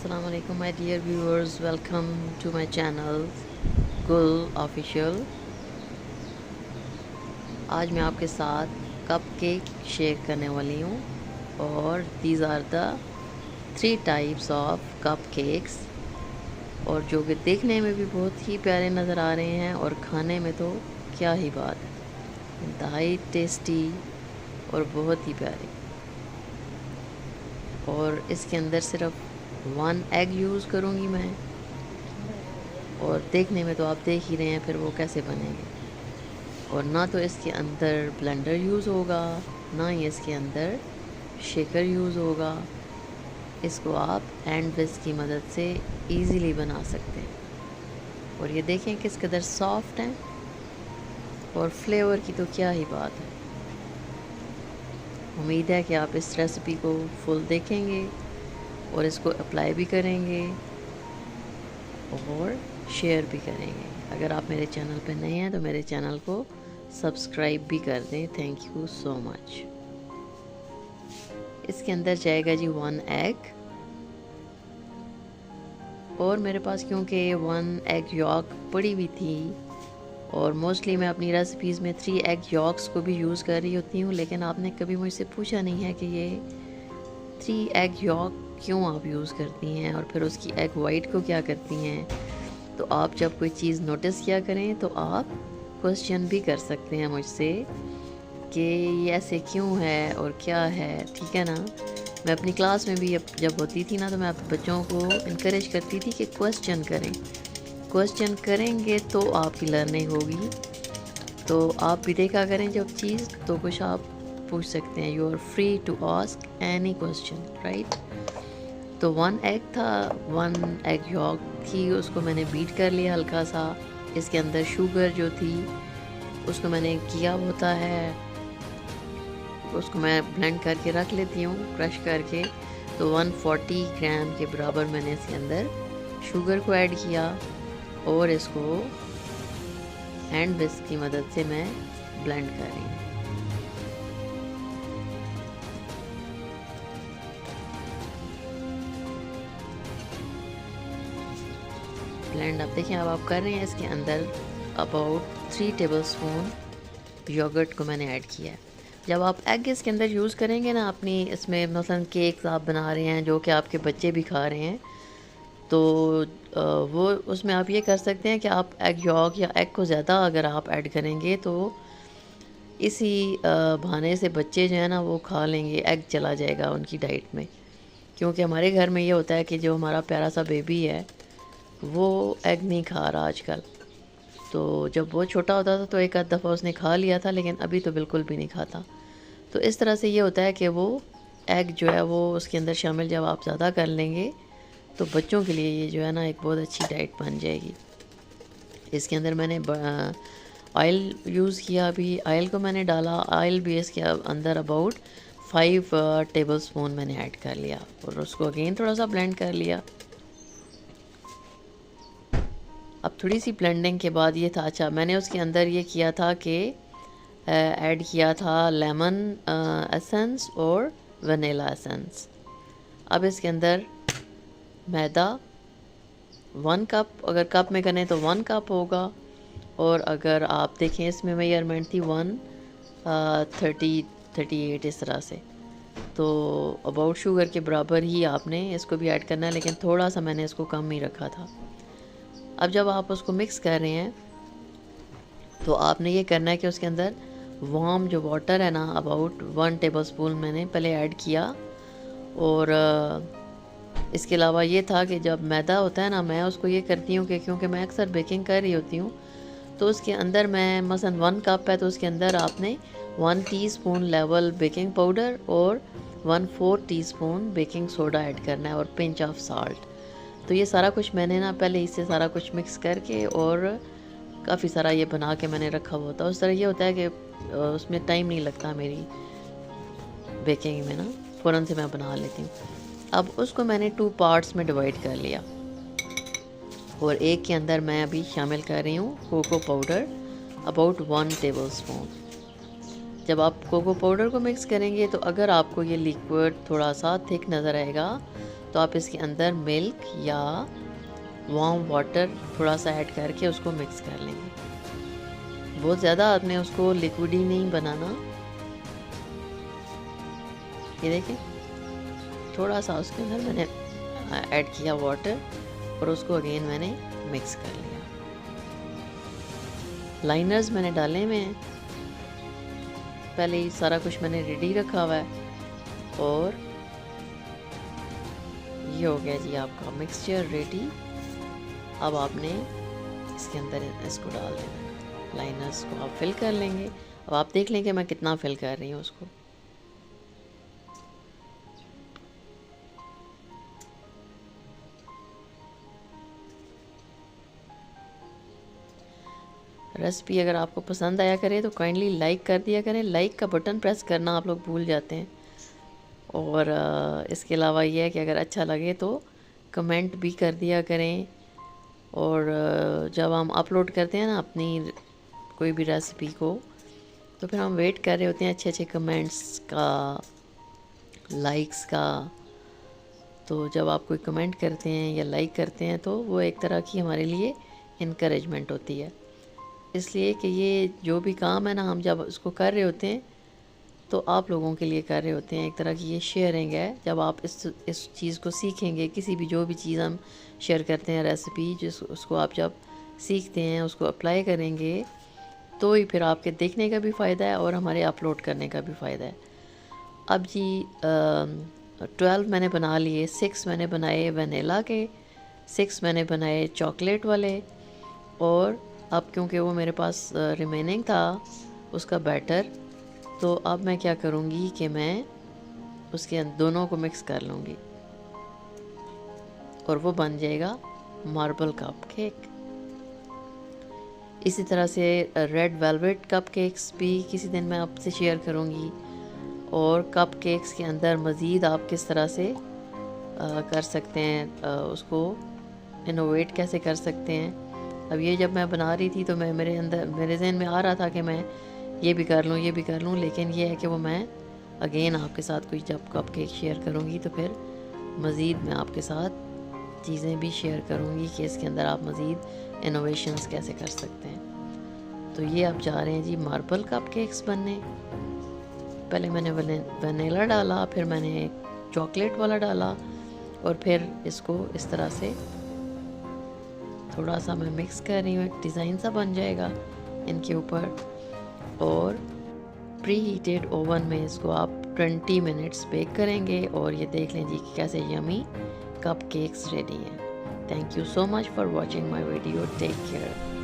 अस्सलाम वालेकुम my dear viewers, welcome to my channel Gul official. आज मैं आपके साथ कप केक शेयर करने वाली हूँ और these are the 3 types of cupcakes, और जो कि देखने में भी बहुत ही प्यारे नज़र आ रहे हैं और खाने में तो क्या ही बात है, इंतहाई टेस्टी और बहुत ही प्यारे। और इसके अंदर सिर्फ 1 एग यूज़ करूँगी मैं, और देखने में तो आप देख ही रहे हैं फिर वो कैसे बनेंगे। और ना तो इसके अंदर ब्लेंडर यूज़ होगा, ना ही इसके अंदर शेकर यूज़ होगा। इसको आप हैंड विस्क की मदद से इजीली बना सकते हैं। और ये देखें किस कदर सॉफ्ट हैं, और फ्लेवर की तो क्या ही बात है। उम्मीद है कि आप इस रेसिपी को फुल देखेंगे और इसको अप्लाई भी करेंगे और शेयर भी करेंगे। अगर आप मेरे चैनल पर नए हैं तो मेरे चैनल को सब्सक्राइब भी कर दें। Thank you so much. इसके अंदर जाएगा जी 1 एग, और मेरे पास क्योंकि 1 एग यॉक पड़ी हुई थी, और मोस्टली मैं अपनी रेसिपीज़ में 3 एग यॉक्स को भी यूज़ कर रही होती हूँ, लेकिन आपने कभी मुझसे पूछा नहीं है कि ये 3 एग यॉक क्यों आप यूज़ करती हैं और फिर उसकी एग वाइट को क्या करती हैं। तो आप जब कोई चीज़ नोटिस किया करें तो आप क्वेश्चन भी कर सकते हैं मुझसे कि ये ऐसे क्यों है और क्या है, ठीक है ना। मैं अपनी क्लास में भी जब होती थी ना, तो मैं बच्चों को इनकरेज करती थी कि क्वेश्चन करें। क्वेश्चन करेंगे तो आपकी लर्निंग होगी। तो आप भी देखा करें जब चीज़, तो कुछ आप पूछ सकते हैं। You are free to ask any question, right. तो 1 एग था, 1 एग यॉक थी, उसको मैंने बीट कर लिया हल्का सा। इसके अंदर शुगर जो थी उसको मैंने किया होता है, उसको मैं ब्लेंड करके रख लेती हूँ क्रश करके। तो 140 ग्राम के बराबर मैंने इसके अंदर शुगर को ऐड किया, और इसको हैंड विस्क की मदद से मैं ब्लेंड कर रही हूँ। ब्लेंड आप देखिए, अब आप कर रहे हैं। इसके अंदर अबाउट 3 टेबलस्पून योगर्ट को मैंने ऐड किया है। जब आप एग इसके अंदर यूज़ करेंगे ना अपनी, इसमें मसलन केक्स आप बना रहे हैं जो कि आपके बच्चे भी खा रहे हैं, तो वो उसमें आप ये कर सकते हैं कि आप एग यॉक या एग को ज़्यादा अगर आप ऐड करेंगे तो इसी बहाने से बच्चे जो है ना वो खा लेंगे, एग चला जाएगा उनकी डाइट में। क्योंकि हमारे घर में ये होता है कि जो हमारा प्यारा सा बेबी है वो एग नहीं खा रहा आजकल। तो जब वो छोटा होता था तो एक आध दफ़ा उसने खा लिया था, लेकिन अभी तो बिल्कुल भी नहीं खाता। तो इस तरह से ये होता है कि वो एग जो है वो उसके अंदर शामिल जब आप ज़्यादा कर लेंगे तो बच्चों के लिए ये जो है ना एक बहुत अच्छी डाइट बन जाएगी। इसके अंदर मैंने ऑयल यूज़ किया। अभी ऑयल को मैंने डाला, ऑयल भी इसके अंदर अबाउट 5 टेबलस्पून मैंने ऐड कर लिया, और उसको अगेन थोड़ा सा ब्लेंड कर लिया। अब थोड़ी सी ब्लेंडिंग के बाद ये था, अच्छा मैंने उसके अंदर ये किया था कि ऐड किया था लेमन एसेंस और वनीला एसेंस। अब इसके अंदर मैदा 1 कप, अगर कप में करें तो 1 कप होगा, और अगर आप देखें इसमें मेजरमेंट थी 138 इस तरह से। तो अबाउट शुगर के बराबर ही आपने इसको भी ऐड करना है, लेकिन थोड़ा सा मैंने इसको कम ही रखा था। अब जब आप उसको मिक्स कर रहे हैं तो आपने ये करना है कि उसके अंदर वार्म जो वाटर है ना, अबाउट 1 टेबलस्पून मैंने पहले ऐड किया। और इसके अलावा ये था कि जब मैदा होता है ना, मैं उसको ये करती हूँ कि क्योंकि मैं अक्सर बेकिंग कर रही होती हूँ, तो उसके अंदर मैं मसलन 1 कप है तो उसके अंदर आपने 1 टीस्पून लेवल बेकिंग पाउडर और 1/4 टीस्पून बेकिंग सोडा ऐड करना है, और पिंच ऑफ साल्ट। तो ये सारा कुछ मैंने ना पहले इससे सारा कुछ मिक्स करके और काफ़ी सारा ये बना के मैंने रखा हुआ था। उस तरह ये होता है कि उसमें टाइम नहीं लगता मेरी बेकिंग में ना, फ़ौरन से मैं बना लेती हूँ। अब उसको मैंने 2 पार्ट्स में डिवाइड कर लिया, और एक के अंदर मैं अभी शामिल कर रही हूँ कोको पाउडर अबाउट 1 टेबलस्पून। जब आप कोको पाउडर को मिक्स करेंगे तो अगर आपको ये लिक्विड थोड़ा सा थिक नज़र आएगा तो आप इसके अंदर मिल्क या वार्म वाटर थोड़ा सा ऐड करके उसको मिक्स कर लेंगे। बहुत ज़्यादा आपने उसको लिक्विडी नहीं बनाना। ये देखें, थोड़ा सा उसके अंदर मैंने ऐड किया वाटर और उसको अगेन मैंने मिक्स कर लिया। लाइनर्स मैंने डाले हुए हैं, पहले ही सारा कुछ मैंने रेडी रखा हुआ है। और ये हो गया जी आपका मिक्सचर रेडी। अब आपने इसके अंदर इसको डाल देना, लाइनर्स को आप फिल कर लेंगे। अब आप देख लेंगे मैं कितना फिल कर रही हूँ उसको। रेसिपी अगर आपको पसंद आया करे तो काइंडली लाइक कर दिया करें। लाइक का बटन प्रेस करना आप लोग भूल जाते हैं। और इसके अलावा ये है कि अगर अच्छा लगे तो कमेंट भी कर दिया करें। और जब हम अपलोड करते हैं ना अपनी कोई भी रेसिपी को, तो फिर हम वेट कर रहे होते हैं अच्छे अच्छे कमेंट्स का, लाइक्स का। तो जब आप कोई कमेंट करते हैं या लाइक करते हैं तो वो एक तरह की हमारे लिए इनकरेजमेंट होती है। इसलिए कि ये जो भी काम है ना, हम जब उसको कर रहे होते हैं तो आप लोगों के लिए कर रहे होते हैं। एक तरह की ये शेयरिंग है। जब आप इस चीज़ को सीखेंगे, किसी भी जो भी चीज़ हम शेयर करते हैं रेसिपी, उसको आप जब सीखते हैं उसको अप्लाई करेंगे तो ही फिर आपके देखने का भी फ़ायदा है और हमारे अपलोड करने का भी फ़ायदा है। अब जी 12 मैंने बना लिए, 6 मैंने बनाए वनीला के, 6 मैंने बनाए चॉकलेट वाले। और अब क्योंकि वो मेरे पास रिमेनिंग था उसका बैटर, तो अब मैं क्या करूँगी कि मैं उसके दोनों को मिक्स कर लूँगी और वो बन जाएगा मार्बल कप केक। इसी तरह से रेड वेलवेट कप केक्स भी किसी दिन मैं आपसे शेयर करूँगी। और कप केक्स के अंदर मज़ीद आप किस तरह से कर सकते हैं, उसको इनोवेट कैसे कर सकते हैं। अब ये जब मैं बना रही थी तो मेरे जहन में आ रहा था कि मैं ये भी कर लूँ, ये भी कर लूँ, लेकिन ये है कि वो मैं अगेन आपके साथ कोई जब कप केक शेयर करूँगी तो फिर मज़ीद मैं आपके साथ चीज़ें भी शेयर करूँगी कि इसके अंदर आप मज़ीद इनोवेशंस कैसे कर सकते हैं। तो ये आप जा रहे हैं जी मार्बल कप केक्स बनने। पहले मैंने वनीला डाला, फिर मैंने चॉकलेट वाला डाला और फिर इसको इस तरह से थोड़ा सा मैं मिक्स कर रही हूँ। एक डिज़ाइन सा बन जाएगा इनके ऊपर। और प्री हीटेड ओवन में इसको आप 20 मिनट्स बेक करेंगे और ये देख लें जी कि कैसे यमी कप केक्स रेडी हैं। Thank you so much for watching my video. Take care.